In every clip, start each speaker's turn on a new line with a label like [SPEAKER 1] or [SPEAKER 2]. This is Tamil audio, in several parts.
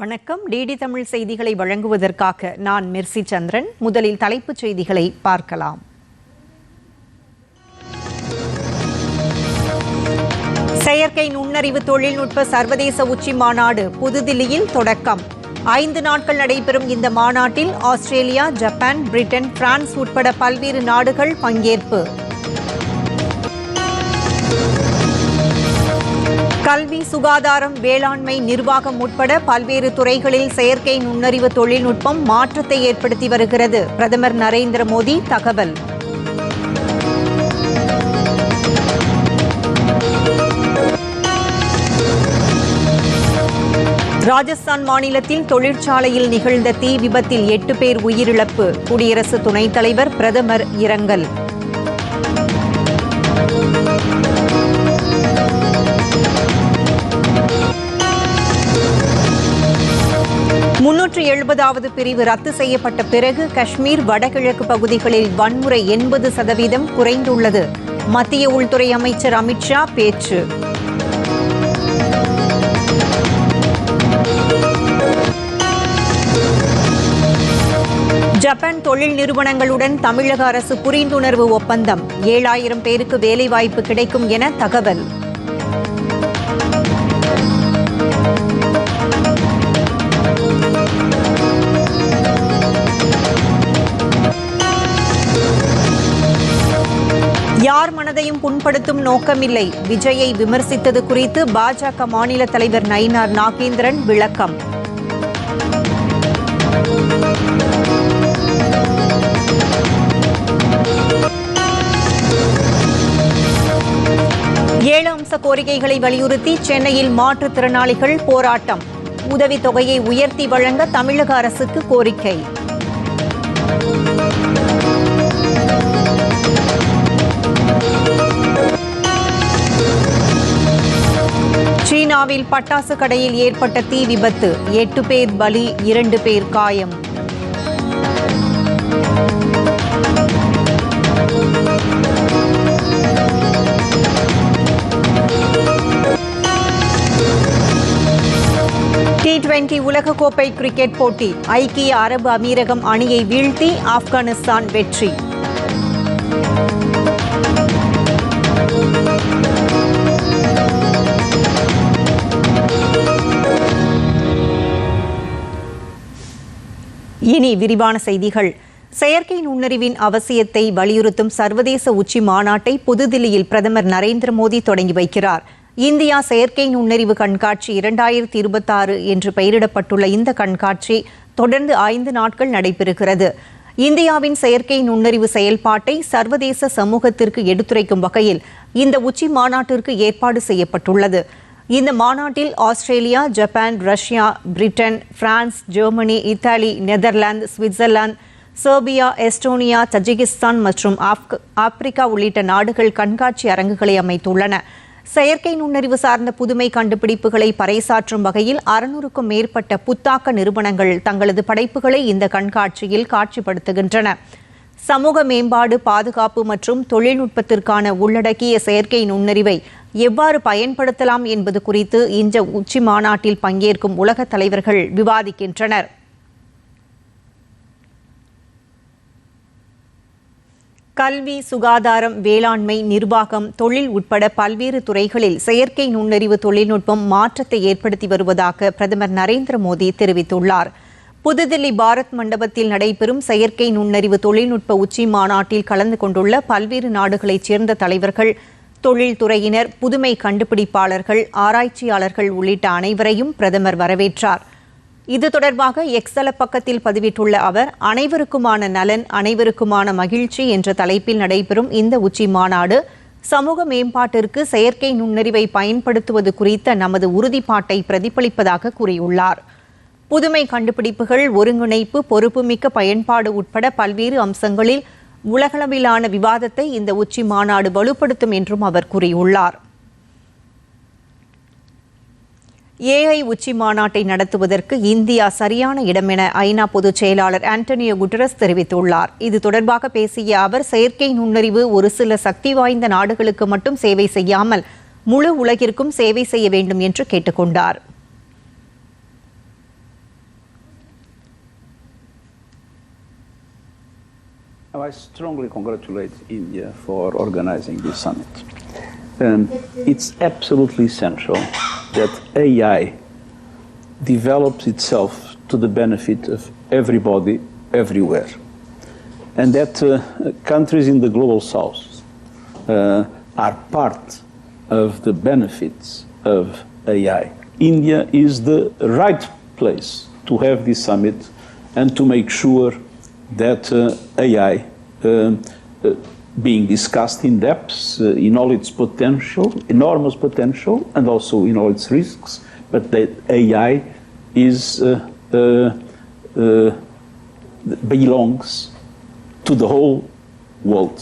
[SPEAKER 1] வணக்கம். டிடி தமிழ் செய்திகளை வழங்குவதற்காக நான் மிர்சி சந்திரன். முதலில் தலைப்புச் செய்திகளை பார்க்கலாம். செயற்கை நுண்ணறிவு தொழில்நுட்ப சர்வதேச உச்சி மாநாடு புதுதில்லியில் தொடக்கம். 5 நாட்கள் நடைபெறும் இந்த மாநாட்டில் ஆஸ்திரேலியா, ஜப்பான், பிரிட்டன், பிரான்ஸ் உட்பட பல்வேறு நாடுகள் பங்கேற்பு. கல்வி, சுகாதாரம், வேளாண்மை, நிர்வாகம் உட்பட பல்வேறு துறைகளில் செயற்கை நுண்ணறிவு தொழில்நுட்பம் மாற்றத்தை ஏற்படுத்தி வருகிறது. பிரதமர் நரேந்திர மோடி தகவல். ராஜஸ்தான் மாநிலத்தில் தொழிற்சாலையில் நிகழ்ந்த தீ விபத்தில் 8 பேர் உயிரிழப்பு. குடியரசு துணைத் தலைவர், பிரதமர் இரங்கல். வது பிரிவு ரத்து செய்யப்பட்ட பிறகு காஷ்மீர் வடகிழக்கு பகுதிகளில் வன்முறை 80% குறைந்துள்ளது. மத்திய உள்துறை அமைச்சர் அமித்ஷா பேச்சு. ஜப்பான் தொழில் நிறுவனங்களுடன் தமிழக அரசு புரிந்துணர்வு ஒப்பந்தம். 7000 பேருக்கு வேலைவாய்ப்பு கிடைக்கும் என தகவல். யார் மனதையும் புண்படுத்தும் நோக்கமில்லை. விஜயை விமர்சித்தது குறித்து பாஜக மாநில தலைவர் நயினார் நாகேந்திரன் விளக்கம். ஏழு அம்ச கோரிக்கைகளை வலியுறுத்தி சென்னையில் மாற்றுத்திறனாளிகள் போராட்டம். உதவித்தொகையை உயர்த்தி வழங்க தமிழக அரசுக்கு கோரிக்கை. சீனாவில் பட்டாசு கடையில் ஏற்பட்ட தீ விபத்து. 8 பேர் பலி, 2 பேர் காயம். T20 உலகக்கோப்பை கிரிக்கெட் போட்டி. ஐக்கிய அரபு அமீரகம் அணியை வீழ்த்தி ஆப்கானிஸ்தான் வெற்றி. இனி விரிவான செய்திகள். செயற்கை நுண்ணறிவின் அவசியத்தை வலியுறுத்தும் சர்வதேச உச்சி மாநாட்டை புதுதில்லியில் பிரதமர் நரேந்திர மோடி தொடங்கி வைக்கிறார். இந்தியா செயற்கை நுண்ணறிவு கண்காட்சி 2026 என்று பெயரிடப்பட்டுள்ள இந்த கண்காட்சி தொடர்ந்து 5 நாட்கள் நடைபெறுகிறது. இந்தியாவின் செயற்கை நுண்ணறிவு செயல்பாட்டை சர்வதேச சமூகத்திற்கு எடுத்துரைக்கும் வகையில் இந்த உச்சி மாநாட்டிற்கு ஏற்பாடு செய்யப்பட்டுள்ளது. இந்த மாநாட்டில் Australia, Japan, Russia, Britain, France, Germany, Italy, Netherlands, Switzerland, Serbia, Estonia, Tajikistan மற்றும் ஆப்பிரிக்கா உள்ளிட்ட நாடுகள் கண்காட்சி அரங்குகளை அமைத்துள்ளன. செயற்கை நுண்ணறிவு சார்ந்த புதுமை கண்டுபிடிப்புகளை பறைசாற்றும் வகையில் 600க்கும் மேற்பட்ட புத்தாக்க நிறுவனங்கள் தங்களது படைப்புகளை இந்த கண்காட்சியில் காட்சிப்படுத்துகின்றன. சமூக மேம்பாடு, பாதுகாப்பு மற்றும் தொழில்நுட்பத்திற்கான உள்ளடக்கிய செயற்கை நுண்ணறிவை எவ்வாறு பயன்படுத்தலாம் என்பது குறித்து இந்த உச்சி மாநாட்டில் பங்கேற்கும் உலக தலைவர்கள் விவாதிக்கின்றனர். கல்வி, சுகாதாரம், வேளாண்மை, நிர்வாகம், தொழில் உட்பட பல்வேறு துறைகளில் செயற்கை நுண்ணறிவு தொழில்நுட்பம் மாற்றத்தை ஏற்படுத்தி வருவதாக பிரதமர் நரேந்திர மோடி தெரிவித்துள்ளார். புதுதில்லி பாரத் மண்டபத்தில் நடைபெறும் செயற்கை நுண்ணறிவு தொழில்நுட்ப உச்சி மாநாட்டில் கலந்து கொண்டுள்ள பல்வேறு நாடுகளைச் சேர்ந்த தலைவர்கள், தொழில்துறையினர், புதுமை கண்டுபிடிப்பாளர்கள், ஆராய்ச்சியாளர்கள் உள்ளிட்ட அனைவரையும் பிரதமர் வரவேற்றார். இது தொடர்பாக எக்ஸ் பக்கத்தில் பதிவிட்டுள்ள அவர், அனைவருக்குமான நலன், அனைவருக்குமான மகிழ்ச்சி என்ற தலைப்பில் நடைபெறும் இந்த உச்சி மாநாடு சமூக மேம்பாட்டிற்கு செயற்கை நுண்ணறிவை பயன்படுத்துவது குறித்த நமது உறுதிப்பாட்டை பிரதிபலிப்பதாக கூறியுள்ளார். புதுமை கண்டுபிடிப்புகள், ஒருங்கிணைப்பு, பொறுப்புமிக்க பயன்பாடு உட்பட பல்வேறு அம்சங்களில் உலகளவிலான விவாதத்தை இந்த உச்சி மாநாடு வலுப்படுத்தும் என்றும் அவர் கூறியுள்ளார். AI உச்சி மாநாட்டை நடத்துவதற்கு இந்தியா சரியான இடம் என ஐநா பொதுச் செயலாளர் ஆண்டனியோ குட்டரஸ் தெரிவித்துள்ளார். இது தொடர்பாக பேசிய அவர், செயற்கை நுண்ணறிவு ஒரு சில சக்தி வாய்ந்த நாடுகளுக்கு மட்டும் சேவை செய்யாமல் முழு உலகிற்கும் சேவை செய்ய வேண்டும் என்று கேட்டுக்கொண்டார்.
[SPEAKER 2] I strongly congratulate India for organizing this summit. It's absolutely essential that AI develops itself to the benefit of everybody, everywhere. And that countries in the global south are part of the benefits of AI. India is the right place to have this summit and to make sure that AI being discussed in depth in all its potential, enormous potential, and also in all its risks, but that AI is belongs to the whole world.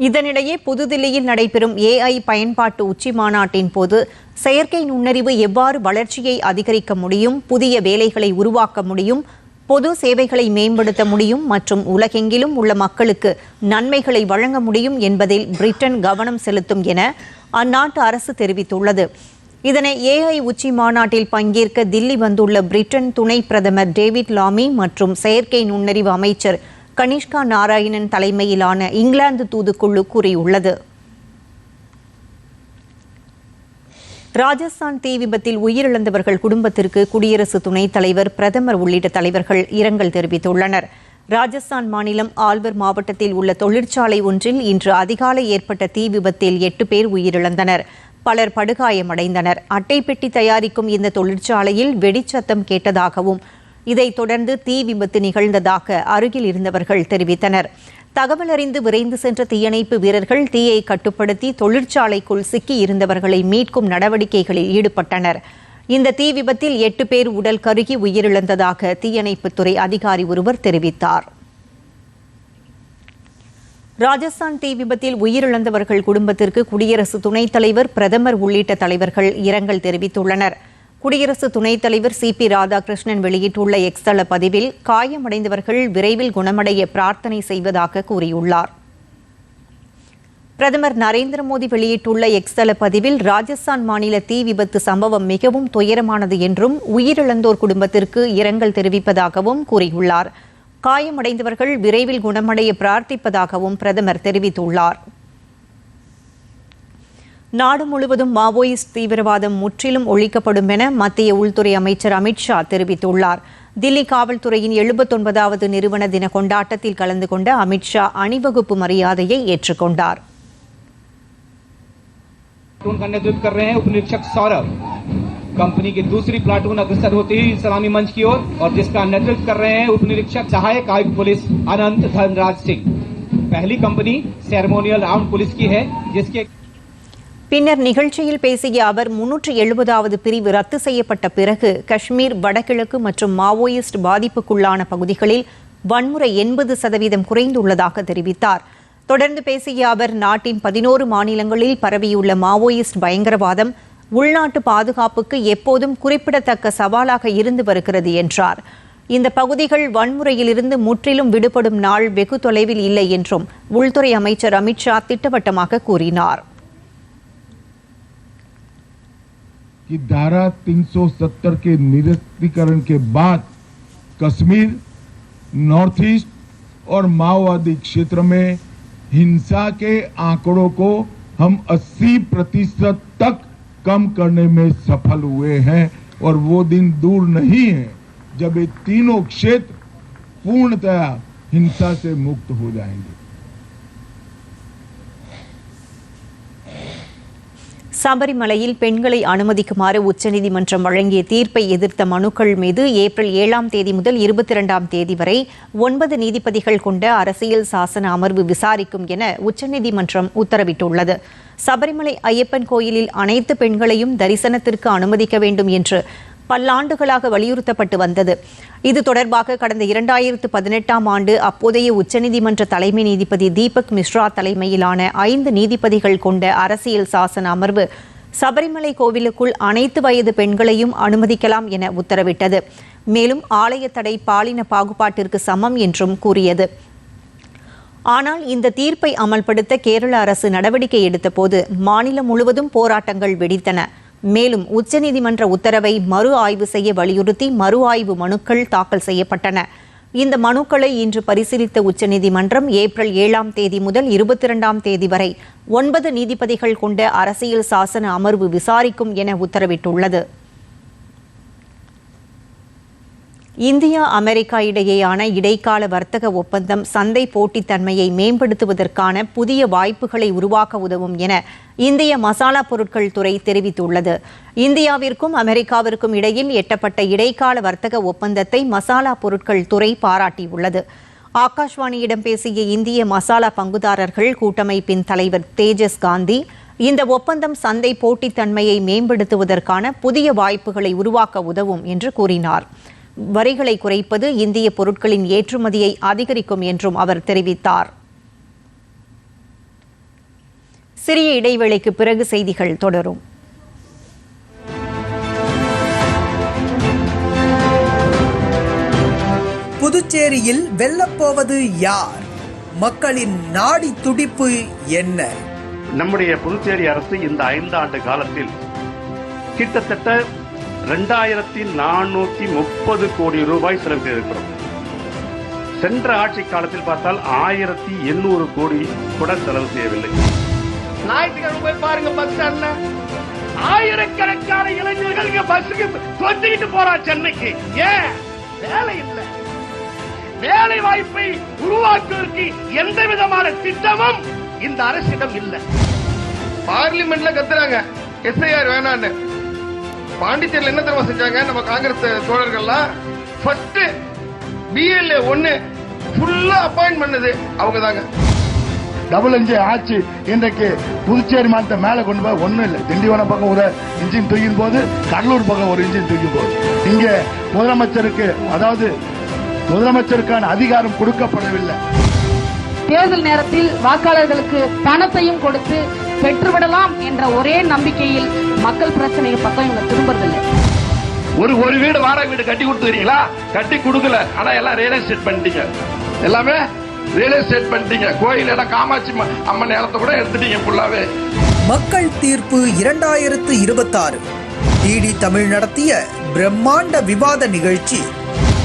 [SPEAKER 1] இதனிடையே புதுதில்லியில் நடைபெறும் AI பயன்பாட்டு உச்சி மாநாட்டின் போது செயற்கை நுண்ணறிவு எவ்வாறு வளர்ச்சியை அதிகரிக்க முடியும், புதிய வேலைகளை உருவாக்க முடியும், பொது சேவைகளை மேம்படுத்த முடியும் மற்றும் உலகெங்கிலும் உள்ள மக்களுக்கு நன்மைகளை வழங்க முடியும் என்பதில் பிரிட்டன் கவனம் செலுத்தும் என அந்நாட்டு அரசு தெரிவித்துள்ளது. இதனை AI உச்சி மாநாட்டில் பங்கேற்க தில்லி வந்துள்ள பிரிட்டன் துணை பிரதமர் டேவிட் லாமி மற்றும் செயற்கை நுண்ணறிவு அமைச்சர் கனிஷ்கா நாராயணன் தலைமையிலான இங்கிலாந்து தூதுக்குழு கூறியுள்ளது. ராஜஸ்தான் தீ விபத்தில் உயிரிழந்தவர்கள் குடும்பத்திற்கு குடியரசு துணைத் தலைவர், பிரதமர் உள்ளிட்ட தலைவர்கள் இரங்கல் தெரிவித்துள்ளனர். ராஜஸ்தான் மாநிலம் ஆல்வர் மாவட்டத்தில் உள்ள தொழிற்சாலை ஒன்றில் இன்று அதிகாலை ஏற்பட்ட தீ விபத்தில் 8 பேர் உயிரிழந்தனர். பலர் படுகாயமடைந்தனர். அட்டை பெட்டி தயாரிக்கும் இந்த தொழிற்சாலையில் வெடிச்சத்தம் கேட்டதாகவும் இதைத் தொடர்ந்து தீ விபத்து நிகழ்ந்ததாக அருகில் இருந்தவர்கள் தெரிவித்தனர். தகவல் அறிந்து விரைந்து சென்ற தீயணைப்பு வீரர்கள் தீயை கட்டுப்படுத்தி தொழிற்சாலைக்குள் சிக்கி இருந்தவர்களை மீட்கும் நடவடிக்கைகளில் ஈடுபட்டனர். இந்த தீ விபத்தில் 8 பேர் உடல் கருகி உயிரிழந்ததாக தீயணைப்புத்துறை அதிகாரி ஒருவர் தெரிவித்தார். ராஜஸ்தான் தீ விபத்தில் உயிரிழந்தவர்கள் குடும்பத்திற்கு குடியரசு துணைத் தலைவர், பிரதமர் உள்ளிட்ட தலைவர்கள் இரங்கல் தெரிவித்துள்ளனர். குடியரசு துணைத் தலைவர் CP ராதாகிருஷ்ணன் வெளியிட்டுள்ள எக்ஸ் தள பதிவில் காயமடைந்தவர்கள் விரைவில் குணமடைய பிரார்த்தனை செய்வதாக கூறியுள்ளார். பிரதமர் நரேந்திர மோடி வெளியிட்டுள்ள எக்ஸ் தள பதிவில் ராஜஸ்தான் மாநில தீ விபத்து சம்பவம் மிகவும் துயரமானது என்றும் உயிரிழந்தோர் குடும்பத்திற்கு இரங்கல் தெரிவிப்பதாகவும் கூறியுள்ளார். காயமடைந்தவர்கள் விரைவில் குணமடைய பிரார்த்திப்பதாகவும் பிரதமர் தெரிவித்துள்ளார். நாடு முழுவதும் மாவோயிஸ்ட் தீவிரவாதம் முற்றிலும் ஒழிக்கப்படும் என மத்திய உள்துறை அமைச்சர் அமித்ஷா தெரிவித்துள்ளார். தில்லி காவல்துறையின் 79வது நிறுவன தின கொண்டாட்டத்தில் கலந்து கொண்ட அமித்ஷா அணிவகுப்பு மரியாதையை ஏற்றுக்கொண்டார்.
[SPEAKER 3] कंपनी के दूसरी प्लाटून अग्रसर होते ही सलामी मंच की ओर और जिसका नेतृत्व कर रहे हैं उपनिरीक्षक सहायक आयुक्त पुलिस अनंत धनराज सिंह. पहली कंपनी सेरेमोनियल राउंड पुलिस की है जिसके
[SPEAKER 1] பின்னர் நிகழ்ச்சியில் பேசிய அவர் 370வது பிரிவு ரத்து செய்யப்பட்ட பிறகு காஷ்மீர், வடகிழக்கு மற்றும் மாவோயிஸ்ட் பாதிப்புக்குள்ளான பகுதிகளில் வன்முறை 80% குறைந்துள்ளதாக தெரிவித்தார். தொடர்ந்து பேசிய அவர் நாட்டின் 11 மாநிலங்களில் பரவியுள்ள மாவோயிஸ்ட் பயங்கரவாதம் உள்நாட்டு பாதுகாப்புக்கு எப்போதும் குறிப்பிடத்தக்க சவாலாக இருந்து வருகிறது என்றார். இந்த பகுதிகள் வன்முறையிலிருந்து முற்றிலும் விடுபடும் நாள் வெகு தொலைவில் இல்லை என்றும் உள்துறை அமைச்சர் அமித்ஷா திட்டவட்டமாக கூறினார்.
[SPEAKER 4] कि धारा 370 के निरस्तीकरण के बाद कश्मीर, नॉर्थ ईस्ट और माओवादी क्षेत्र में हिंसा के आंकड़ों को हम 80% तक कम करने में सफल हुए हैं और वो दिन दूर नहीं है जब ये तीनों क्षेत्र पूर्णतया हिंसा से मुक्त हो जाएंगे.
[SPEAKER 1] சபரிமலையில் பெண்களை அனுமதிக்குமாறு உச்சநீதிமன்றம் வழங்கிய தீர்ப்பை எதிர்த்த மனுக்கள் மீது ஏப்ரல் 7ஆம் தேதி முதல் 22ஆம் தேதி வரை 9 நீதிபதிகள் கொண்ட அரசியல் சாசன அமர்வு விசாரிக்கும் என உச்சநீதிமன்றம் உத்தரவிட்டுள்ளது. சபரிமலை ஐயப்பன் கோயிலில் அனைத்து பெண்களையும் தரிசனத்திற்கு அனுமதிக்க வேண்டும் என்று பல்லாண்டுகளாக வலியுறுத்தப்பட்டு வந்தது. இது தொடர்பாக கடந்த 2018ஆம் ஆண்டு அப்போதைய உச்சநீதிமன்ற தலைமை நீதிபதி தீபக் மிஸ்ரா தலைமையிலான 5 நீதிபதிகள் கொண்ட அரசியல் சாசன அமர்வு சபரிமலை கோவிலுக்குள் அனைத்து வயது பெண்களையும் அனுமதிக்கலாம் என உத்தரவிட்டது. மேலும் ஆலய தடை பாலின பாகுபாட்டிற்கு சமம் என்றும் கூறியது. ஆனால் இந்த தீர்ப்பை அமல்படுத்த கேரள அரசு நடவடிக்கை எடுத்தபோது மாநிலம் முழுவதும் போராட்டங்கள் வெடித்தன. மேலும் உச்சநீதிமன்ற உத்தரவை மறு ஆய்வு செய்ய வலியுறுத்தி மறு ஆய்வு மனுக்கள் தாக்கல் செய்யப்பட்டன. இந்த மனுக்களை இன்று பரிசீலித்த உச்சநீதிமன்றம் ஏப்ரல் 7ஆம் தேதி முதல் 22ஆம் தேதி வரை 9 நீதிபதிகள் கொண்ட அரசியல் சாசன அமர்வு விசாரிக்கும் என உத்தரவிட்டுள்ளது. இந்தியா அமெரிக்கா இடையேயான இடைக்கால வர்த்தக ஒப்பந்தம் சந்தை போட்டித்தன்மையை மேம்படுத்துவதற்கான புதிய வாய்ப்புகளை உருவாக்க உதவும் என இந்திய மசாலா பொருட்கள் துறை தெரிவித்துள்ளது. இந்தியாவிற்கும் அமெரிக்காவிற்கும் இடையில் எட்டப்பட்ட இடைக்கால வர்த்தக ஒப்பந்தத்தை மசாலா பொருட்கள் துறை பாராட்டியுள்ளது. ஆகாஷ்வாணியிடம் பேசிய இந்திய மசாலா பங்குதாரர்கள் கூட்டமைப்பின் தலைவர் தேஜஸ் காந்தி, இந்த ஒப்பந்தம் சந்தை போட்டித்தன்மையை மேம்படுத்துவதற்கான புதிய வாய்ப்புகளை உருவாக்க உதவும் என்று கூறினார். வரிகளை குறைப்பது இந்திய பொருட்களின் ஏற்றுமதியை அதிகரிக்கும் என்றும் அவர் தெரிவித்தார். சிறிய இடைவேளைக்கு பிறகு செய்திகள் தொடரும்.
[SPEAKER 5] புதுச்சேரியில் வெல்லப்போவது யார்? மக்களின் நாடி துடிப்பு என்ன?
[SPEAKER 6] நம்முடைய புதுச்சேரி அரசு இந்த 5 ஆண்டு காலத்தில் கிட்டத்தட்ட 2430 கோடி ரூபாய் செலவு செய்திருக்கிறோம். சென்ற ஆட்சி காலத்தில் பார்த்தால் 1800 கோடி கூட செலவு செய்யவில்லை. ஞாயிற்றுக்கிழமை போய் பாருங்க, பஸ் ஸ்டாண்ட்ல ஆயிரக்கணக்கான இளைஞர்கள் பஸ்ஸுக்கு கொத்திக்கிட்டு போறா சென்னைக்கு. ஏன்? வேலை இல்லை. வேலை வாய்ப்பை உருவாக்குவதற்கு எந்த விதமான திட்டமும் இந்த அரசிடம் இல்லை. பார்லிமெண்ட்ல கத்துறாங்க எஸ்ஐஆர் வேணான்னு. பாண்டிச்சேரியில் என்ன தெரியுமா செஞ்சாங்க நம்ம காங்கிரஸ் தோழர்கள்லாம்? ஃபர்ஸ்ட் பிஎல்ஏ 1 ஃபுல்லா அப்பாயிண்ட் பண்ணது அவங்க தாங்க.
[SPEAKER 7] டபுள் இன்ஜின் ஆட்சி இன்றைக்கு புதுச்சேரி மாநிலத்தை மேல கொண்டு போய் ஒண்ணும் இல்லை. திண்டிவனம் பக்கம் ஒரு இன்ஜின் தூக்கின் போது, கடலூர் பக்கம் ஒரு இன்ஜின் தூக்கின் போது, இங்க முதலமைச்சருக்கு, அதாவது முதலமைச்சருக்கான அதிகாரம் கொடுக்கப்படவில்லை.
[SPEAKER 8] தேர்தல் நேரத்தில் வாக்காளர்களுக்கு பணத்தையும் கொடுத்து பெற்றுவிடலாம் என்ற ஒரே நம்பிக்கையில் மக்கள் பிரச்சனையை பக்கம் இவங்க திரும்புறதில்லை.
[SPEAKER 6] ஒரு வீடு வாடகை வீடு கட்டி கொடுத்துறீங்களா? கட்டி கொடுக்கல. ஆனா எல்லாம் ரியல் எஸ்டேட் பண்ணிட்டீங்க. எல்லாமே ரியல் எஸ்டேட் பண்ணிட்டீங்க. கோயில் இடம் காமாட்சி அம்மன் இடத்தை கூட எடுத்துட்டீங்க ஃபுல்லாவே.
[SPEAKER 5] மக்கள் தீர்ப்பு 2026 டிடி தமிழ் நடத்திய பிரம்மாண்ட விவாத நிகழ்ச்சி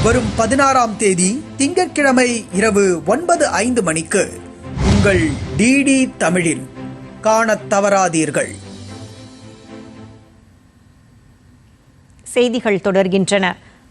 [SPEAKER 5] வரும் 16ஆம் தேதி திங்கட்கிழமை இரவு 9:05 மணிக்கு உங்கள் டிடி தமிழில் காணத் தவறாதீர்கள்.
[SPEAKER 1] செய்திகள் தொடர்கின்றன.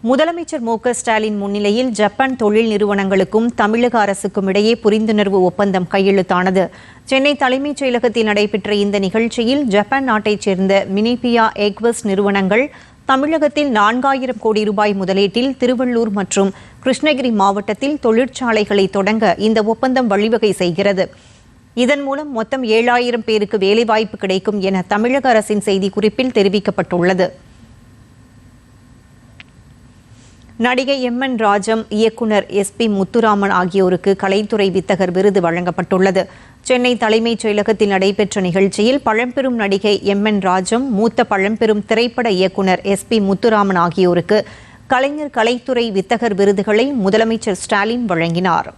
[SPEAKER 1] முதலமைச்சர் மு க ஸ்டாலின் முன்னிலையில் ஜப்பான் தொழில் நிறுவனங்களுக்கும் தமிழக அரசுக்கும் இடையே புரிந்துணர்வு ஒப்பந்தம் கையெழுத்தானது. சென்னை தலைமைச் செயலகத்தில் நடைபெற்ற இந்த நிகழ்ச்சியில் ஜப்பான் நாட்டைச் சேர்ந்த மினிபியா எக்வஸ் நிறுவனங்கள் தமிழகத்தில் 4000 கோடி ரூபாய் முதலீட்டில் திருவள்ளூர் மற்றும் கிருஷ்ணகிரி மாவட்டத்தில் தொழிற்சாலைகளை தொடங்க இந்த ஒப்பந்தம் வழிவகை செய்கிறது. இதன் மூலம் மொத்தம் 7000 பேருக்கு வேலைவாய்ப்பு கிடைக்கும் என தமிழக அரசின் செய்திக்குறிப்பில் தெரிவிக்கப்பட்டுள்ளது. நடிகை எம்.என். ராஜம், இயக்குனர் எஸ்.பி. முத்துராமன் ஆகியோருக்கு கலைத்துறை வித்தகர் விருது வழங்கப்பட்டுள்ளது. சென்னை தலைமைச் செயலகத்தில் நடைபெற்ற நிகழ்ச்சியில் பழம்பெரும் நடிகை எம்.என். ராஜம், மூத்த பழம்பெரும் திரைப்பட இயக்குனர் எஸ்.பி. முத்துராமன் ஆகியோருக்கு கலைஞர் கலைத்துறை வித்தகர் விருதுகளை முதலமைச்சர் ஸ்டாலின் வழங்கினார்.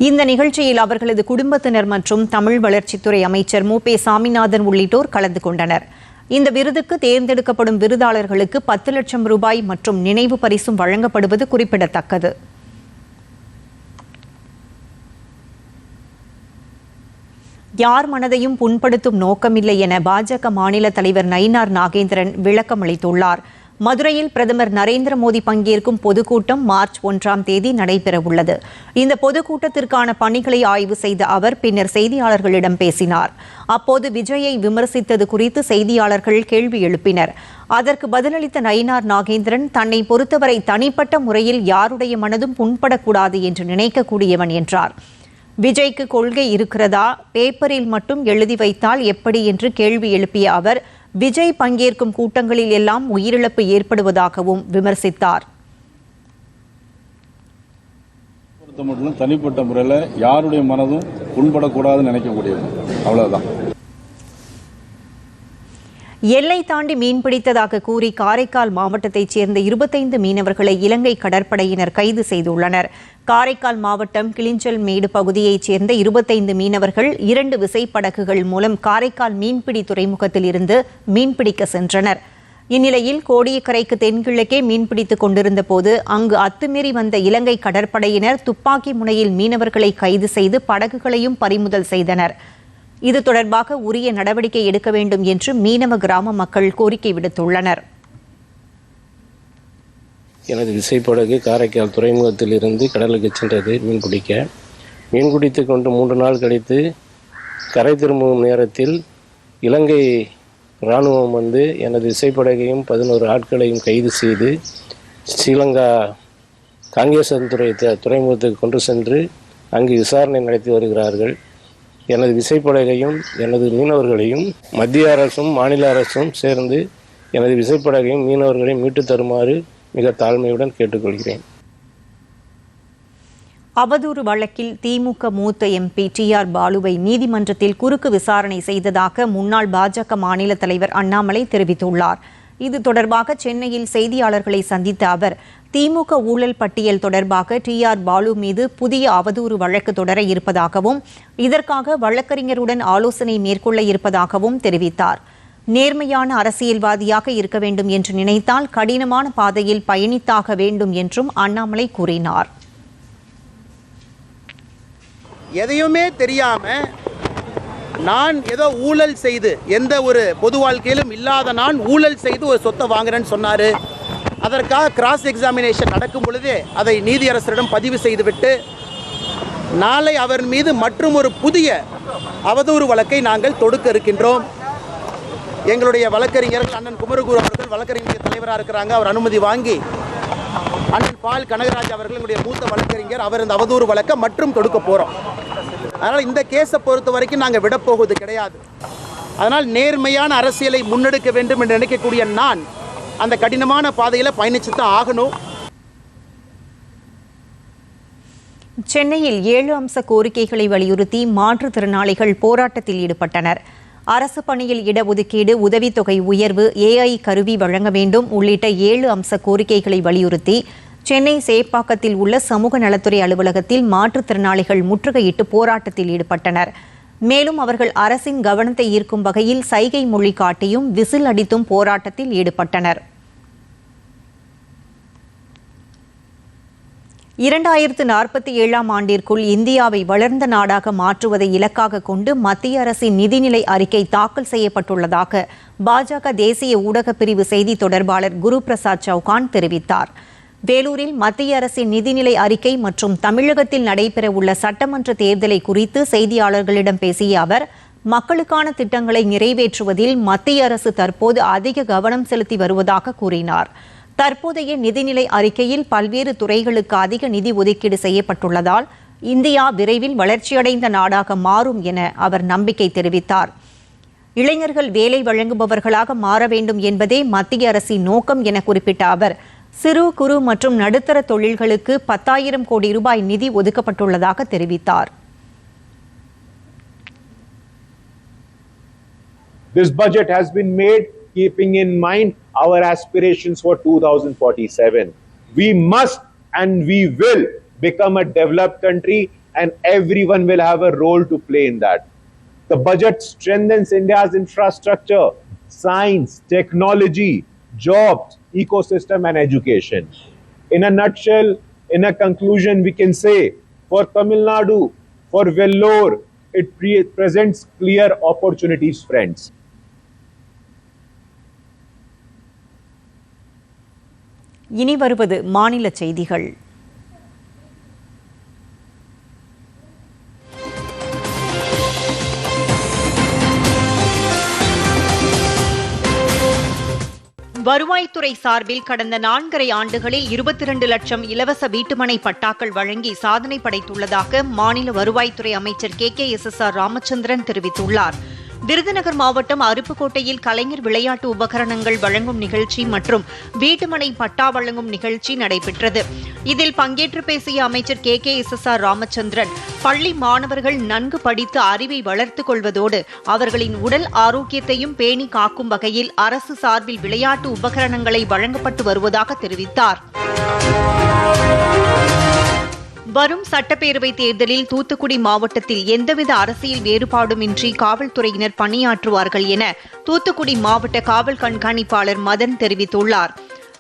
[SPEAKER 1] இந்த நிகழ்ச்சியில் அவர்களது குடும்பத்தினர் மற்றும் தமிழ் வளர்ச்சித்துறை அமைச்சர் மு.பே. சாமிநாதன் உள்ளிட்டோர் கலந்து கொண்டனர். இந்த விருதுக்கு தேர்ந்தெடுக்கப்படும் விருதாளர்களுக்கு 10 லட்சம் ரூபாய் மற்றும் நினைவு பரிசும் வழங்கப்படுவது குறிப்பிடத்தக்கது. யார் மனதையும் புண்படுத்தும் நோக்கமில்லை என பாஜக மாநில தலைவர் நயினார் நாகேந்திரன் விளக்கம் அளித்துள்ளார். மதுரையில் பிரதமர் நரேந்திர மோடி பங்கேற்கும் பொதுக்கூட்டம் மார்ச் 1ஆம் தேதி நடைபெறவுள்ளது. இந்த பொதுக்கூட்டத்திற்கான பணிகளை ஆய்வு செய்த அவர் பின்னர் செய்தியாளர்களிடம் பேசினார். அப்போது விஜயை விமர்சித்தது குறித்து செய்தியாளர்கள் கேள்வி எழுப்பினர். அதற்கு பதிலளித்த நயினார் நாகேந்திரன், தன்னை பொறுத்தவரை தனிப்பட்ட முறையில் யாருடைய மனதும் புண்படக்கூடாது என்று நினைக்கக்கூடியவன் என்றார். விஜய்க்கு கொள்கை இருக்கிறதா, பேப்பரில் மட்டும் எழுதி வைத்தால் எப்படி என்று கேள்வி எழுப்பிய அவர், விஜய் பங்கேற்கும் கூட்டங்களில் எல்லாம் உயிரிழப்பு ஏற்படுவதாகவும் விமர்சித்தார்.
[SPEAKER 9] தனிப்பட்ட முறையில் யாருடைய மனதும் புண்படக்கூடாதுன்னு நினைக்கக்கூடியது, அவ்வளவுதான்.
[SPEAKER 1] எல்லை தாண்டி மீன்பிடித்ததாக கூறி காரைக்கால் மாவட்டத்தைச் சேர்ந்த 25 மீனவர்களை இலங்கை கடற்படையினர் கைது செய்துள்ளனர். காரைக்கால் மாவட்டம் கிளிஞ்சல் மேடு பகுதியைச் சேர்ந்த 25 மீனவர்கள் 2 விசைப்படகுகள் மூலம் காரைக்கால் மீன்பிடி துறைமுகத்தில் இருந்து மீன்பிடிக்க சென்றனர். இந்நிலையில் கோடியக்கரைக்கு தென்கிழக்கே மீன்பிடித்துக் கொண்டிருந்த போது அங்கு அத்துமீறி வந்த இலங்கை கடற்படையினர் துப்பாக்கி முனையில் மீனவர்களை கைது செய்து படகுகளையும் பறிமுதல் செய்தனர். இது தொடர்பாக உரிய நடவடிக்கை எடுக்க வேண்டும் என்று மீனவ கிராம மக்கள் கோரிக்கை விடுத்துள்ளனர்.
[SPEAKER 9] எனது விசைப்படகு காரைக்கால் துறைமுகத்தில் இருந்து கடலுக்கு சென்றது மீன்பிடித்து கொண்டு 3 நாள் கழித்து கரை திரும்பும் நேரத்தில் இலங்கை இராணுவம் வந்து எனது விசைப்படகையும் 11 ஆட்களையும் கைது செய்து ஸ்ரீலங்கா காங்கேசன்துறை துறைமுகத்துக்கு கொண்டு சென்று அங்கு விசாரணை நடத்தி வருகிறார்கள். எனது விசைப்படகையும் எனது மீனவர்களையும் மத்திய அரசும் மாநில அரசும் சேர்ந்து எனது விசைப்படகையும் மீனவர்களையும் மீட்டு தருமாறு மிக தாழ்மையுடன் கேட்டுக்கொள்கிறேன்.
[SPEAKER 1] அவதூறு வழக்கில் திமுக மூத்த எம்பி TR பாலுவை நீதிமன்றத்தில் குறுக்கு விசாரணை செய்ததாக முன்னாள் பாஜக மாநில தலைவர் அண்ணாமலை தெரிவித்துள்ளார். இது தொடர்பாக சென்னையில் செய்தியாளர்களை சந்தித்த அவர் திமுக ஊழல் பட்டியல் தொடர்பாக TR பாலு மீது புதிய அவதூறு வழக்கு தொடர இருப்பதாகவும் இதற்காக வழக்கறிஞருடன் ஆலோசனை மேற்கொள்ள இருப்பதாகவும் தெரிவித்தார். நேர்மையான அரசியல்வாதியாக இருக்க வேண்டும் என்று நினைத்தால் கடினமான பாதையில் பயணித்தாக வேண்டும் என்றும் அண்ணாமலை கூறினார்.
[SPEAKER 10] எதையுமே தெரியாம நான் ஏதோ ஊழல் செய்து எந்த ஒரு பொது வாழ்க்கையிலும் இல்லாத நான் ஊழல் செய்து ஒரு சொத்தை வாங்குறேன்னு சொன்னாரு. அதற்காக கிராஸ் எக்ஸாமினேஷன் நடக்கும் பொழுதே அதை நீதியரசரிடம் பதிவு செய்துவிட்டு நாளை அவர் மீது மற்றும் ஒரு புதிய அவதூறு வழக்கை நாங்கள் தொடுக்க இருக்கின்றோம். எங்களுடைய வழக்கறிஞர்கள் அண்ணன் குமரகுரு அவர்கள் வழக்கறிஞர் தலைவராக இருக்கிறாங்க. அவர் அனுமதி வாங்கி அண்ணன் பால் கனகராஜ் அவர்கள் எங்களுடைய மூத்த வழக்கறிஞர் அவர் இந்த அவதூறு வழக்கை மற்றும் தொடுக்க போகிறோம். அதனால் இந்த கேஸை பொறுத்த வரைக்கும் நாங்கள் விடப்போவது கிடையாது. அதனால் நேர்மையான அரசியலை முன்னெடுக்க வேண்டும் என்று நினைக்கக்கூடிய நான் அந்த கடினமான பாதையில் பயணிச்சு தான் ஆகணும்.
[SPEAKER 1] சென்னையில் 7 அம்ச கோரிக்கைகளை வலியுறுத்தி மாற்றுத்திறனாளிகள் போராட்டத்தில் ஈடுபட்டனர். அரசு பணியில் இடஒதுக்கீடு, உதவித்தொகை உயர்வு, AI கருவி வழங்க வேண்டும் உள்ளிட்ட 7 அம்ச கோரிக்கைகளை வலியுறுத்தி சென்னை சேப்பாக்கத்தில் உள்ள சமூக நலத்துறை அலுவலகத்தில் மாற்றுத்திறனாளிகள் முற்றுகையிட்டு போராட்டத்தில் ஈடுபட்டனர். மேலும் அவர்கள் அரசின் கவனத்தை ஈர்க்கும் வகையில் சைகை மொழி காட்டியும் விசில் அடித்தும் போராட்டத்தில் ஈடுபட்டனர். 2047ஆம் ஆண்டிற்குள் இந்தியாவை வளர்ந்த நாடாக மாற்றுவதை இலக்காக கொண்டு மத்திய அரசின் நிதிநிலை அறிக்கை தாக்கல் செய்யப்பட்டுள்ளதாக பாஜக தேசிய ஊடகப் பிரிவு செய்தி தொடர்பாளர் குரு பிரசாத் சௌகான் தெரிவித்தார். வேலூரில் மத்திய அரசின் நிதிநிலை அறிக்கை மற்றும் தமிழகத்தில் நடைபெறவுள்ள சட்டமன்ற தேர்தலை குறித்து செய்தியாளர்களிடம் பேசிய அவர் மக்களுக்கான திட்டங்களை நிறைவேற்றுவதில் மத்திய அரசு தற்போது அதிக கவனம் செலுத்தி வருவதாக கூறினார். தற்போதைய நிதிநிலை அறிக்கையில் பல்வேறு துறைகளுக்கு அதிக நிதி ஒதுக்கீடு செய்யப்பட்டுள்ளதால் இந்தியா விரைவில் வளர்ச்சியடைந்த நாடாக மாறும் என அவர் நம்பிக்கை தெரிவித்தார். இளைஞர்கள் வேலை வழங்குபவர்களாக மாற வேண்டும் என்பதே மத்திய அரசின் நோக்கம் என குறிப்பிட்ட அவர் சிறு குறு மற்றும் நடுத்தர தொழில்களுக்கு 10,000 கோடி ரூபாய் நிதி ஒதுக்கப்பட்டுள்ளதாக தெரிவித்தார்.
[SPEAKER 11] This budget has been made keeping in mind our aspirations for 2047. We must and we will become a developed country and everyone will have a role to play in that. The budget strengthens India's infrastructure, science, technology, jobs, ecosystem and education. In a nutshell, in a conclusion, we can say for Tamil Nadu, for Vellore, it presents clear opportunities, friends.
[SPEAKER 1] இனி வருவது மாநில செய்திகள். வருவாய்த்துறை சார்பில் கடந்த 4.5 ஆண்டுகளில் 22 லட்சம் இலவச வீட்டுமனை பட்டாக்கள் வழங்கி சாதனை படைத்துள்ளதாக மாநில வருவாய்த்துறை அமைச்சர் KKSSR ராமச்சந்திரன் தெரிவித்துள்ளார். விருதுநகர் மாவட்டம் அருப்புக்கோட்டையில் கலைஞர் விளையாட்டு உபகரணங்கள் வழங்கும் நிகழ்ச்சி மற்றும் வீட்டுமனை பட்டா வழங்கும் நிகழ்ச்சி நடைபெற்றது. இதில் பங்கேற்று பேசிய அமைச்சர் KKSSR ராமச்சந்திரன், பள்ளி மாணவர்கள் நன்கு படித்து அறிவை வளர்த்துக் கொள்வதோடு அவர்களின் உடல் ஆரோக்கியத்தையும் பேணி காக்கும் வகையில் அரசு சார்பில் விளையாட்டு உபகரணங்களை வழங்கப்பட்டு வருவதாக தெரிவித்தார். வரும் சட்டப்பேரவை தேர்தலில் தூத்துக்குடி மாவட்டத்தில் எந்தவித அரசியல் வேறுபாடுமின்றி காவல்துறையினர் பணியாற்றுவார்கள் என தூத்துக்குடி மாவட்ட காவல் கண்காணிப்பாளர் மதன் தெரிவித்துள்ளார்.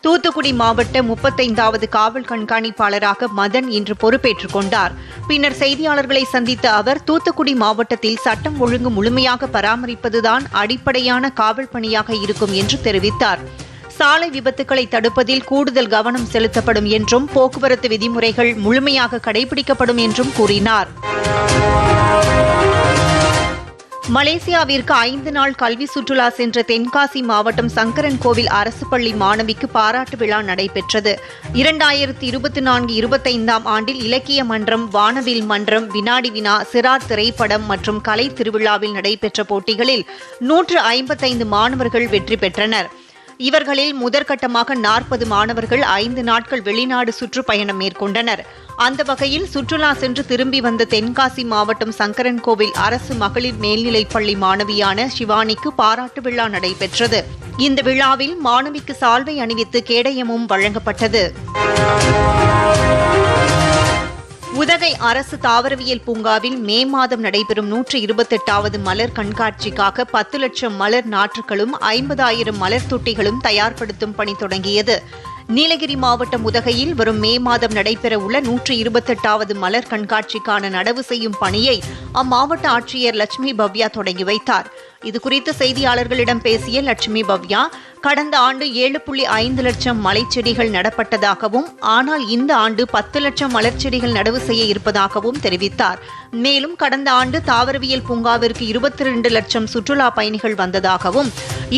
[SPEAKER 1] தூத்துக்குடி மாவட்ட 35வது காவல் கண்காணிப்பாளராக மதன் இன்று பொறுப்பேற்றுக் கொண்டார். பின்னர் செய்தியாளர்களை சந்தித்த அவர், தூத்துக்குடி மாவட்டத்தில் சட்டம் ஒழுங்கு முழுமையாக பராமரிப்பதுதான் அடிப்படையான காவல் பணியாக இருக்கும் என்று தெரிவித்தார். சாலை விபத்துக்களை தடுப்பதில் கூடுதல் கவனம் செலுத்தப்படும் என்றும் போக்குவரத்து விதிமுறைகள் முழுமையாக கடைபிடிக்கப்படும் என்றும் கூறினார். மலேசியாவிற்கு 5 நாள் கல்வி சுற்றுலா சென்ற தென்காசி மாவட்டம் சங்கரன் கோவில் அரசு பள்ளி மாணவிக்கு பாராட்டு விழா நடைபெற்றது. 2024-25 ஆண்டில் இலக்கிய மன்றம், வானவில் மன்றம், வினாடி வினா, சிறார் திரைப்படம் மற்றும் கலை திருவிழாவில் நடைபெற்ற போட்டிகளில் 155 மாணவர்கள் வெற்றி பெற்றனர். இவர்களில் முதற்கட்டமாக 40 மாணவர்கள் 5 நாட்கள் வெளிநாடு சுற்றுப்பயணம் மேற்கொண்டனர். அந்த வகையில் சுற்றுலா சென்று திரும்பி வந்த தென்காசி மாவட்டம் சங்கரன் கோவில் அரசு மகளிர் மேல்நிலைப் பள்ளி மாணவியான சிவானிக்கு பாராட்டு விழா நடைபெற்றது. இந்த விழாவில் மாணவிக்கு சால்வை அணிவித்து கேடயமும் வழங்கப்பட்டது. உதகை அரசு தாவரவியல் பூங்காவில் மே மாதம் நடைபெறும் 128வது மலர் கண்காட்சிக்காக 10 லட்சம் மலர் நாற்றுகளும் 50,000 மலர் தொட்டிகளும் தயார்படுத்தும் பணி தொடங்கியது. நீலகிரி மாவட்டம் உதகையில் வரும் மே மாதம் நடைபெறவுள்ள 128வது மலர் கண்காட்சிக்கான நடவு செய்யும் பணியை அம்மாவட்ட ஆட்சியர் லட்சுமி பவ்யா தொடங்கி வைத்தார். இதுகுறித்து செய்தியாளர்களிடம் பேசிய லட்சுமி பவ்யா, கடந்த ஆண்டு 7.5 லட்சம் மலைச்செடிகள் நடப்பட்டதாகவும், ஆனால் இந்த ஆண்டு 10 லட்சம் மலர்ச்செடிகள் நடவு செய்ய இருப்பதாகவும் தெரிவித்தார். மேலும் கடந்த ஆண்டு தாவரவியல் பூங்காவிற்கு 22 லட்சம் சுற்றுலா பயணிகள் வந்ததாகவும்,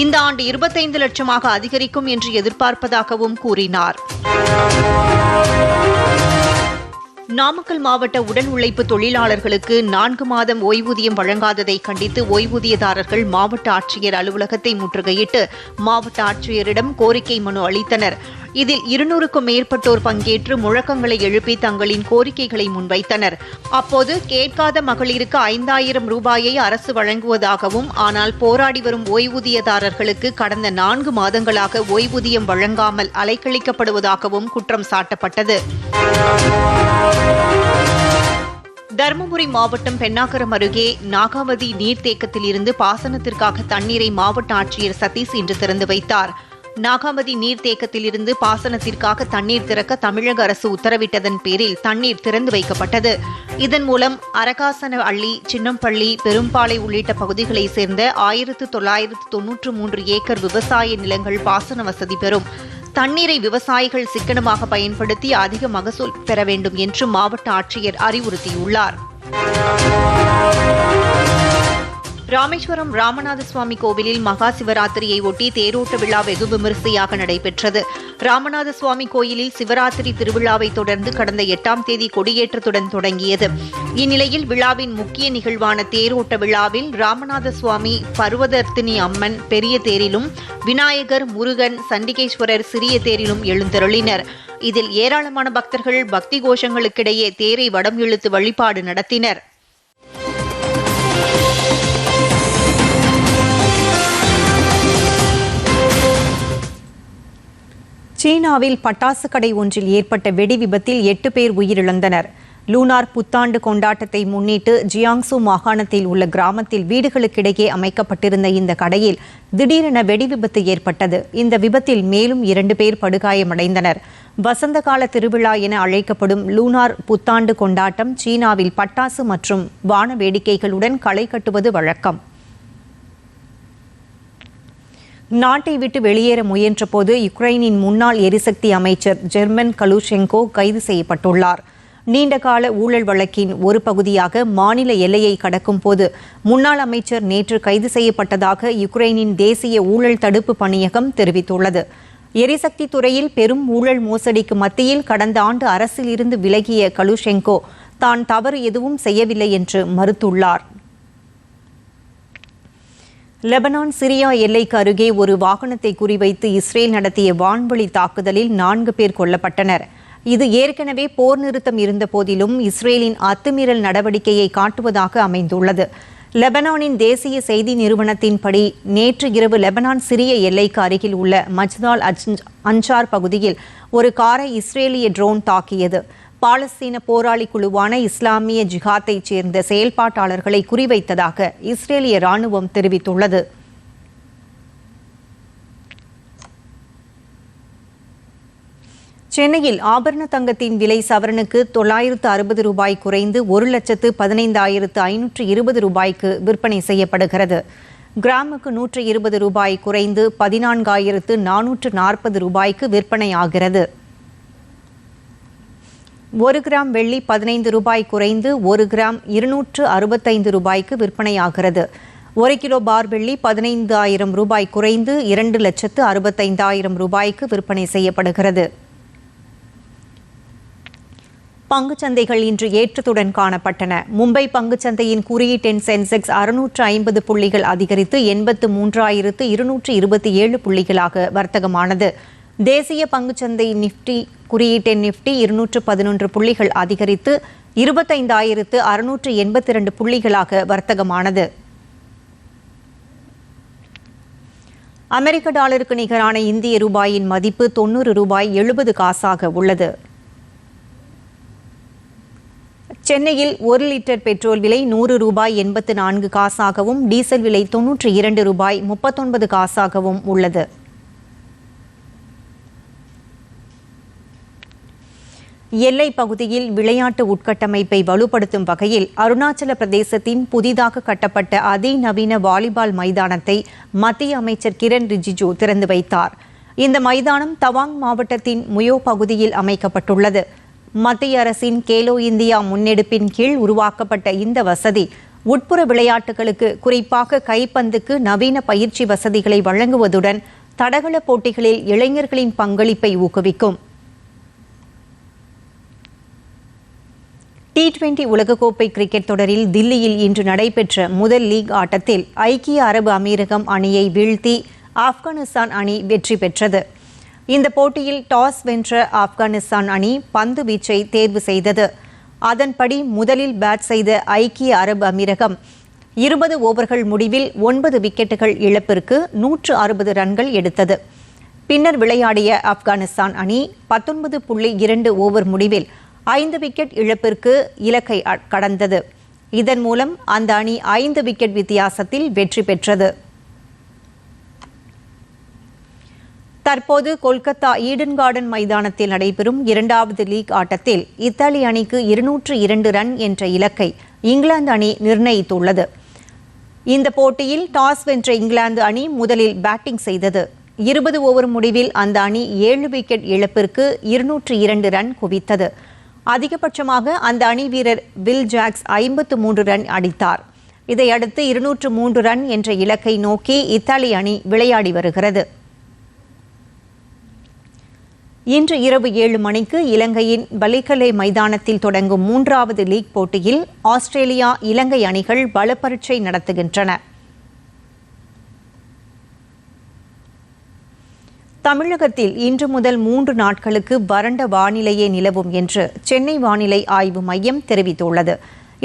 [SPEAKER 1] இந்த ஆண்டு 25 லட்சமாக அதிகரிக்கும் என்று எதிர்பார்ப்பதாகவும் கூறினார். நாமக்கல் மாவட்ட உடல் உழைப்பு தொழிலாளர்களுக்கு 4 மாதம் ஓய்வூதியம் வழங்காததை கண்டித்து ஓய்வூதியதாரர்கள் மாவட்ட ஆட்சியர் அலுவலகத்தை முற்றுகையிட்டு மாவட்ட ஆட்சியரிடம் கோரிக்கை மனு அளித்தனர். இதில் 200க்கும் மேற்பட்டோர் பங்கேற்று முழக்கங்களை எழுப்பி தங்களின் கோரிக்கைகளை முன்வைத்தனர். அப்போது கேட்காத மகளிருக்கு 5,000 ரூபாயை அரசு வழங்குவதாகவும், ஆனால் போராடி வரும் ஓய்வூதியதாரர்களுக்கு கடந்த 4 மாதங்களாக ஓய்வூதியம் வழங்காமல் அலைக்கழிக்கப்படுவதாகவும் குற்றம் சாட்டப்பட்டது. தருமபுரி மாவட்டம் பென்னாகரம் அருகே நாகாவதி நீர்த்தேக்கத்தில் இருந்து பாசனத்திற்காக தண்ணீரை மாவட்ட ஆட்சியர் சதீஷ் இன்று திறந்து வைத்தார். நாகாவதி நீர்த்தேக்கத்தில் இருந்து பாசனத்திற்காக தண்ணீர் திறக்க தமிழக அரசு உத்தரவிட்டதன் பேரில் தண்ணீர் திறந்து வைக்கப்பட்டது. இதன் மூலம் அரகாசன அள்ளி, சின்னம்பள்ளி, பெரும்பாலை உள்ளிட்ட பகுதிகளைச் சேர்ந்த 1993 ஏக்கர் விவசாய நிலங்கள் பாசன வசதி பெறும். தண்ணீரை விவசாயிகள் சிக்கனமாக பயன்படுத்தி அதிக மகசூல் பெற வேண்டும் என்று மாவட்ட ஆட்சியர் அறிவுறுத்தியுள்ளார். ராமேஸ்வரம் ராமநாத சுவாமி கோவிலில் மகா சிவராத்திரியை ஒட்டி தேரோட்ட விழா வெகு விமரிசையாக நடைபெற்றது. ராமநாத சுவாமி கோயிலில் சிவராத்திரி திருவிழாவை தொடர்ந்து கடந்த 8ஆம் தேதி கொடியேற்றத்துடன் தொடங்கியது. இந்நிலையில் விழாவின் முக்கிய நிகழ்வான தேரோட்ட விழாவில் ராமநாத சுவாமி, பர்வதர்த்தினி அம்மன் பெரிய தேரிலும், விநாயகர், முருகன், சண்டிகேஸ்வரர் சிறிய தேரிலும் எழுந்தருளினர். இதில் ஏராளமான பக்தர்கள் பக்தி கோஷங்களுக்கிடையே தேரை வடம் இழுத்து வழிபாடு நடத்தினர். சீனாவில் பட்டாசு கடை ஒன்றில் ஏற்பட்ட வெடி விபத்தில் 8 பேர் உயிரிழந்தனர். லூனார் புத்தாண்டு கொண்டாட்டத்தை முன்னிட்டு ஜியாங்சு மாகாணத்தில் உள்ள கிராமத்தில் வீடுகளுக்கிடையே அமைக்கப்பட்டிருந்த இந்த கடையில் திடீரென வெடி விபத்து ஏற்பட்டது. இந்த விபத்தில் மேலும் 2 பேர் படுகாயமடைந்தனர். வசந்த கால திருவிழா என அழைக்கப்படும் லூனார் புத்தாண்டு கொண்டாட்டம் சீனாவில் பட்டாசு மற்றும் வான வேடிக்கைகளுடன் களை கட்டுவது வழக்கம். நாட்டை விட்டு வெளியேற முயன்றபோது யுக்ரைனின் முன்னாள் எரிசக்தி அமைச்சர் ஜெர்மன் கலுஷெங்கோ கைது செய்யப்பட்டுள்ளார். நீண்டகால ஊழல் வழக்கின் ஒரு பகுதியாக மாநில எல்லையை கடக்கும் போது முன்னாள் அமைச்சர் நேற்று கைது செய்யப்பட்டதாக யுக்ரைனின் தேசிய ஊழல் தடுப்பு பணியகம் தெரிவித்துள்ளது. எரிசக்தி துறையில் பெரும் ஊழல் மோசடிக்கு மத்தியில் கடந்த ஆண்டு அரசில் இருந்து விலகிய கலுஷெங்கோ தான் தவறு எதுவும் செய்யவில்லை என்று மறுத்துள்ளார். லெபனான் சிரியா எல்லைக்கு அருகே ஒரு வாகனத்தை குறிவைத்து இஸ்ரேல் நடத்திய வான்வழி தாக்குதலில் 4 பேர் கொல்லப்பட்டனர். இது ஏற்கனவே போர் நிறுத்தம் இருந்த போதிலும் இஸ்ரேலின் அத்துமீறல் நடவடிக்கையை காட்டுவதாக அமைந்துள்ளது. லெபனானின் தேசிய செய்தி நிறுவனத்தின்படி நேற்று இரவு லெபனான் சிரிய எல்லைக்கு அருகில் உள்ள மஜ்தால் அன்சார் பகுதியில் ஒரு காரை இஸ்ரேலிய ட்ரோன் தாக்கியது. பாலஸ்தீன போராளி குழுவான இஸ்லாமிய ஜிஹாத்தைச் சேர்ந்த செயல்பாட்டாளர்களை குறிவைத்ததாக இஸ்ரேலிய ராணுவம் தெரிவித்துள்ளது. சென்னையில் ஆபரண தங்கத்தின் விலை சவரனுக்கு 960 ரூபாய் குறைந்து 1,15,520 ரூபாய்க்கு விற்பனை செய்யப்படுகிறது. கிராமுக்கு 120 ரூபாய் குறைந்து 14,440 ரூபாய்க்கு விற்பனையாகிறது. 1 கிராம் வெள்ளி 15 ரூபாய் குறைந்து 1 கிராம் 265 ரூபாய்க்கு விற்பனையாகிறது. 1 கிலோ பார் வெள்ளி 15,000 ரூபாய் குறைந்து 2,65,000 ரூபாய்க்கு விற்பனை செய்யப்படுகிறது. பங்குச்சந்தைகள் இன்று ஏற்றத்துடன் காணப்பட்டன. மும்பை பங்குச்சந்தையின் குறியீட்டெண் சென்செக்ஸ் 650 புள்ளிகள் அதிகரித்து 83,227 புள்ளிகளாக வர்த்தகமானது. தேசிய பங்குச்சந்தை நிப்டி குறியீட்டெண் நிப்டி 211 புள்ளிகள் அதிகரித்து 25,682 புள்ளிகளாக வர்த்தகமானது. அமெரிக்க டாலருக்கு நிகரான இந்திய ரூபாயின் மதிப்பு 90 ரூபாய் 70 காசாக உள்ளது. சென்னையில் 1 லிட்டர் பெட்ரோல் விலை 100 ரூபாய் 84 காசாகவும் டீசல் விலை 92 ரூபாய் 39 காசாகவும் உள்ளது. எல்லைப் பகுதியில் விளையாட்டு உட்கட்டமைப்பை வலுப்படுத்தும் வகையில் அருணாச்சல பிரதேசத்தின் புதிதாக கட்டப்பட்ட அதிநவீன வாலிபால் மைதானத்தை மத்திய அமைச்சர் கிரண் ரிஜிஜு திறந்து வைத்தார். இந்த மைதானம் தவாங் மாவட்டத்தின் முயோ பகுதியில் அமைக்கப்பட்டுள்ளது. மத்திய அரசின் கேலோ இந்தியா முன்னெடுப்பின் கீழ் உருவாக்கப்பட்ட இந்த வசதி உட்புற விளையாட்டுகளுக்கு, குறிப்பாக கைப்பந்துக்கு நவீன பயிற்சி வசதிகளை வழங்குவதுடன் தடகள போட்டிகளில் இளைஞர்களின் பங்களிப்பை ஊக்குவிக்கும். T20 உலகக்கோப்பை கிரிக்கெட் தொடரில் தில்லியில் இன்று நடைபெற்ற முதல் லீக் ஆட்டத்தில் ஐக்கிய அரபு அமீரகம் அணியை வீழ்த்தி ஆப்கானிஸ்தான் அணி வெற்றி பெற்றது. இந்த போட்டியில் டாஸ் வென்ற ஆப்கானிஸ்தான் அணி பந்து வீச்சை தேர்வு செய்தது. அதன்படி முதலில் பேட் செய்த ஐக்கிய அரபு அமீரகம் 20 ஓவர்கள் முடிவில் 9 விக்கெட்டுகள் இழப்பிற்கு 160 ரன்கள் எடுத்தது. பின்னர் விளையாடிய ஆப்கானிஸ்தான் அணி 19.2 ஓவர் முடிவில் 5 விக்கெட் இழப்பிற்கு இலக்கை கடந்தது. இதன் மூலம் அந்த அணி 5 விக்கெட் வித்தியாசத்தில் வெற்றி பெற்றது. தற்போது கொல்கத்தா ஈடன் கார்டன் மைதானத்தில் நடைபெறும் 2வது லீக் ஆட்டத்தில் இத்தாலி அணிக்கு 202 ரன் என்ற இலக்கை இங்கிலாந்து அணி நிர்ணயித்துள்ளது. இந்த போட்டியில் டாஸ் வென்ற இங்கிலாந்து அணி முதலில் பேட்டிங் செய்தது. 20 ஓவர் முடிவில் அந்த அணி 7 விக்கெட் இழப்பிற்கு 202 ரன் குவித்தது. அதிகபட்சமாக அந்த அணி வீரர் வில் ஜாக்ஸ் 53 ரன் அடித்தார். இதையடுத்து 203 ரன் என்ற இலக்கை நோக்கி இத்தாலி அணி விளையாடி வருகிறது. இன்று இரவு 7 மணிக்கு இலங்கையின் பலிகலே மைதானத்தில் தொடங்கும் 3வது லீக் போட்டியில் ஆஸ்திரேலியா, இலங்கை அணிகள் பலப்பரீட்சை நடத்துகின்றன. தமிழகத்தில் இன்று முதல் 3 நாட்களுக்கு வறண்ட வானிலையே நிலவும் என்று சென்னை வானிலை ஆய்வு மையம் தெரிவித்துள்ளது.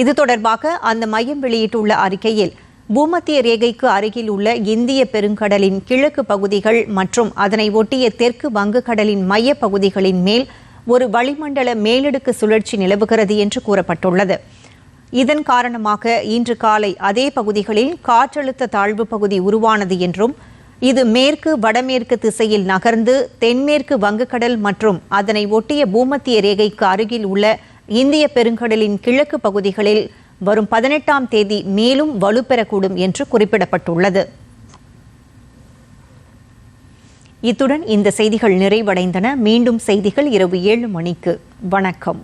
[SPEAKER 1] இது தொடர்பாக அந்த மையம் வெளியிட்டுள்ள அறிக்கையில், பூமத்திய ரேகைக்கு அருகில் உள்ள இந்திய பெருங்கடலின் கிழக்கு பகுதிகள் மற்றும் அதனை ஒட்டிய தெற்கு வங்கக்கடலின் மைய பகுதிகளின் மேல் ஒரு வளிமண்டல மேலடுக்கு சுழற்சி நிலவுகிறது என்று கூறப்பட்டுள்ளது. இதன் காரணமாக இன்று காலை அதே பகுதிகளில் காற்றழுத்த தாழ்வு பகுதி உருவானது என்றும், இது மேற்கு வடமேற்கு திசையில் நகர்ந்து தென்மேற்கு வங்கக்கடல் மற்றும் அதனை ஒட்டிய பூமத்திய ரேகைக்கு அருகில் உள்ள இந்திய பெருங்கடலின் கிழக்கு பகுதிகளில் வரும் 18ஆம் தேதி மேலும் வலுப்பெறக்கூடும் என்று குறிப்பிடப்பட்டுள்ளது. இத்துடன் இந்த செய்திகள் நிறைவடைந்தன. மீண்டும் செய்திகள் இரவு 7 மணிக்கு. வணக்கம்.